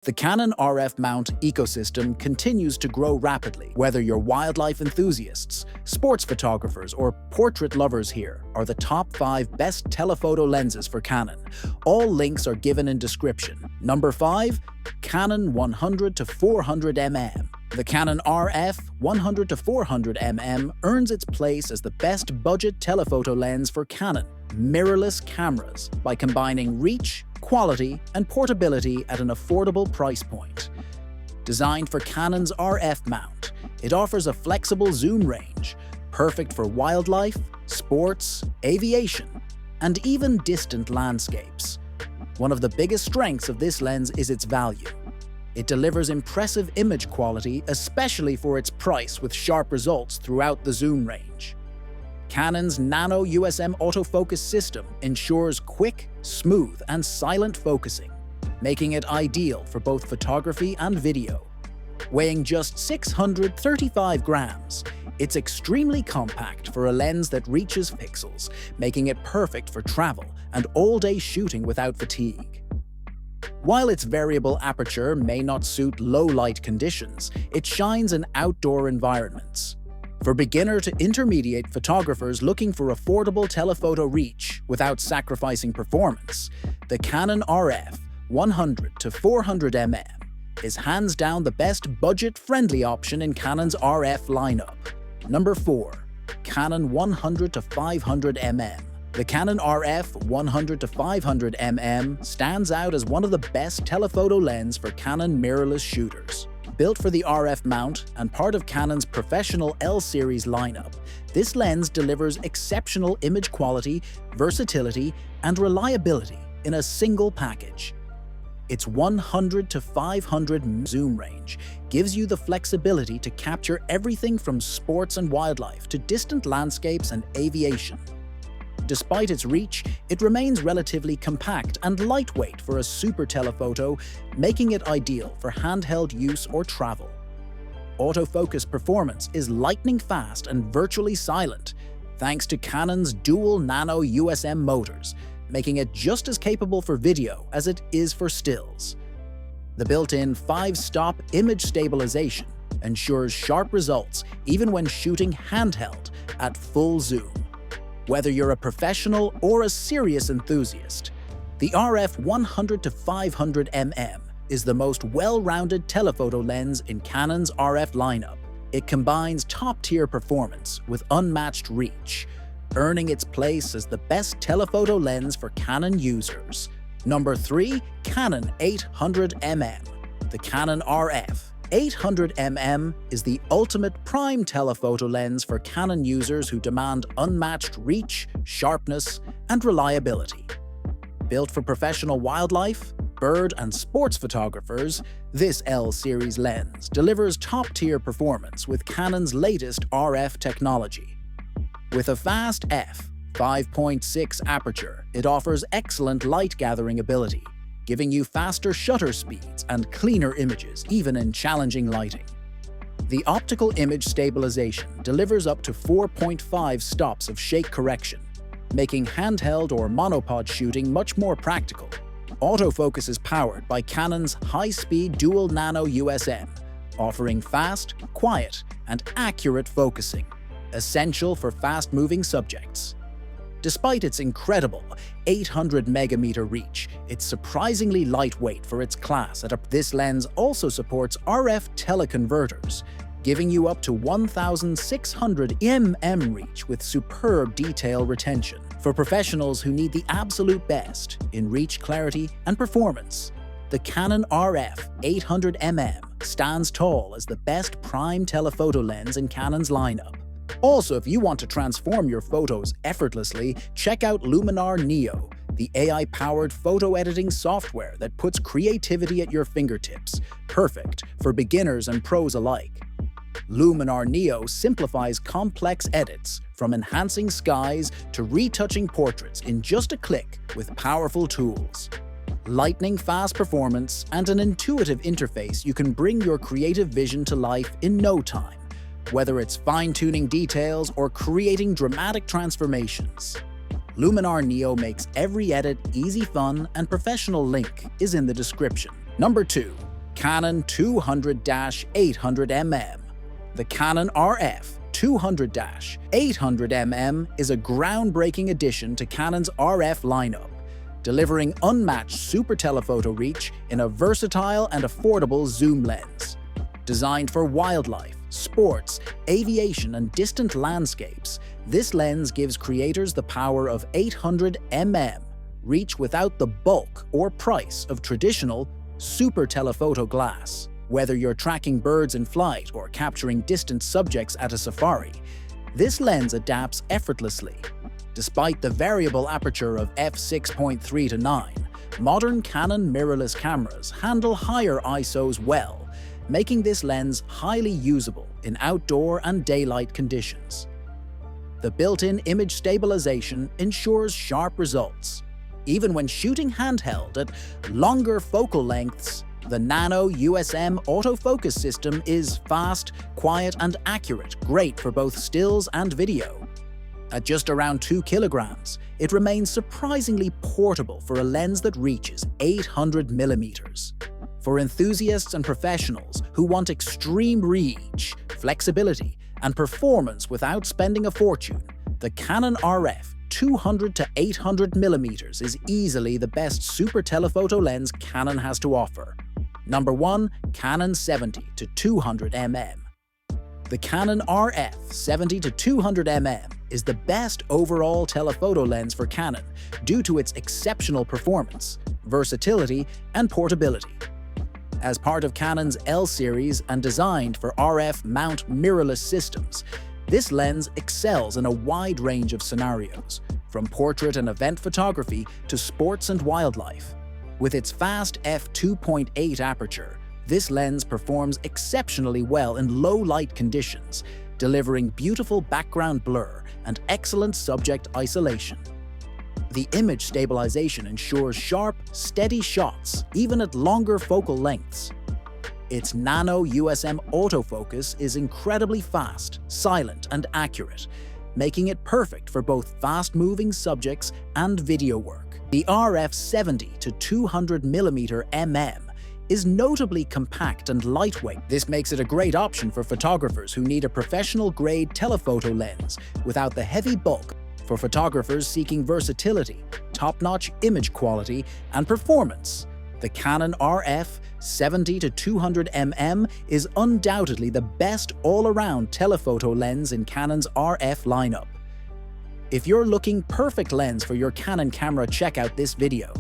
The Canon RF mount ecosystem continues to grow rapidly. Whether you're wildlife enthusiasts, sports photographers, or portrait lovers, here are the top 5 best telephoto lenses for Canon. All links are given in description. Number 5. Canon 100-400mm. The Canon RF 100-400mm earns its place as the best budget telephoto lens for Canon mirrorless cameras by combining reach, quality, and portability at an affordable price point. Designed for Canon's RF mount, it offers a flexible zoom range, perfect for wildlife, sports, aviation, and even distant landscapes. One of the biggest strengths of this lens is its value. It delivers impressive image quality, especially for its price, with sharp results throughout the zoom range. Canon's Nano USM autofocus system ensures quick, smooth, and silent focusing, making it ideal for both photography and video. Weighing just 635 grams, it's extremely compact for a lens that reaches pixels, making it perfect for travel and all-day shooting without fatigue. While its variable aperture may not suit low-light conditions, it shines in outdoor environments. For beginner to intermediate photographers looking for affordable telephoto reach without sacrificing performance, the Canon RF 100-400mm is hands down the best budget-friendly option in Canon's RF lineup. Number 4. Canon 100-500mm. The Canon RF 100-500mm stands out as one of the best telephoto lens for Canon mirrorless shooters. Built for the RF mount and part of Canon's professional L-series lineup, this lens delivers exceptional image quality, versatility, and reliability in a single package. Its 100-500 zoom range gives you the flexibility to capture everything from sports and wildlife to distant landscapes and aviation. Despite its reach, it remains relatively compact and lightweight for a super telephoto, making it ideal for handheld use or travel. Autofocus performance is lightning fast and virtually silent, thanks to Canon's dual Nano USM motors, making it just as capable for video as it is for stills. The built-in 5-stop image stabilization ensures sharp results even when shooting handheld at full zoom. Whether you're a professional or a serious enthusiast, the RF 100-500mm is the most well-rounded telephoto lens in Canon's RF lineup. It combines top-tier performance with unmatched reach, earning its place as the best telephoto lens for Canon users. Number 3. Canon 800mm. The Canon RF 800mm is the ultimate prime telephoto lens for Canon users who demand unmatched reach, sharpness, and reliability. Built for professional wildlife, bird, and sports photographers, this L-series lens delivers top-tier performance with Canon's latest RF technology. With a fast f/5.6 aperture, it offers excellent light-gathering ability, giving you faster shutter speeds and cleaner images even in challenging lighting. The optical image stabilization delivers up to 4.5 stops of shake correction, making handheld or monopod shooting much more practical. Autofocus is powered by Canon's high-speed dual Nano USM, offering fast, quiet, and accurate focusing, essential for fast-moving subjects. Despite its incredible 800 megameter reach, it's surprisingly lightweight for its class. This lens also supports RF teleconverters, giving you up to 1,600 mm reach with superb detail retention. For professionals who need the absolute best in reach, clarity, and performance, the Canon RF 800mm stands tall as the best prime telephoto lens in Canon's lineup. Also, if you want to transform your photos effortlessly, check out Luminar Neo, the AI-powered photo editing software that puts creativity at your fingertips, perfect for beginners and pros alike. Luminar Neo simplifies complex edits, from enhancing skies to retouching portraits in just a click with powerful tools. Lightning-fast performance and an intuitive interface, you can bring your creative vision to life in no time. Whether it's fine-tuning details or creating dramatic transformations, Luminar Neo makes every edit easy, fun, and professional. Link is in the description. Number 2. Canon 200-800mm. The Canon RF 200-800mm is a groundbreaking addition to Canon's RF lineup, delivering unmatched super telephoto reach in a versatile and affordable zoom lens. Designed for wildlife, sports, aviation, and distant landscapes, this lens gives creators the power of 800mm reach without the bulk or price of traditional super telephoto glass. Whether you're tracking birds in flight or capturing distant subjects at a safari, this lens adapts effortlessly. Despite the variable aperture of f6.3 to 9, modern Canon mirrorless cameras handle higher ISOs well, making this lens highly usable in outdoor and daylight conditions. The built-in image stabilization ensures sharp results. Even when shooting handheld at longer focal lengths, the Nano USM autofocus system is fast, quiet, and accurate, great for both stills and video. At just around 2 kilograms, it remains surprisingly portable for a lens that reaches 800mm. For enthusiasts and professionals who want extreme reach, flexibility, and performance without spending a fortune, the Canon RF 200-800mm is easily the best super telephoto lens Canon has to offer. Number 1. Canon 70-200mm. The Canon RF 70-200mm is the best overall telephoto lens for Canon due to its exceptional performance, versatility, and portability. As part of Canon's L-series and designed for RF mount mirrorless systems, this lens excels in a wide range of scenarios, from portrait and event photography to sports and wildlife. With its fast f2.8 aperture, this lens performs exceptionally well in low-light conditions, delivering beautiful background blur and excellent subject isolation. The image stabilization ensures sharp, steady shots, even at longer focal lengths. Its Nano USM autofocus is incredibly fast, silent, and accurate, making it perfect for both fast-moving subjects and video work. The RF 70-200mm is notably compact and lightweight. This makes it a great option for photographers who need a professional-grade telephoto lens without the heavy bulk. For photographers seeking versatility, top-notch image quality, and performance, the Canon RF 70-200mm is undoubtedly the best all-around telephoto lens in Canon's RF lineup. If you're looking perfect lens for your Canon camera, check out this video.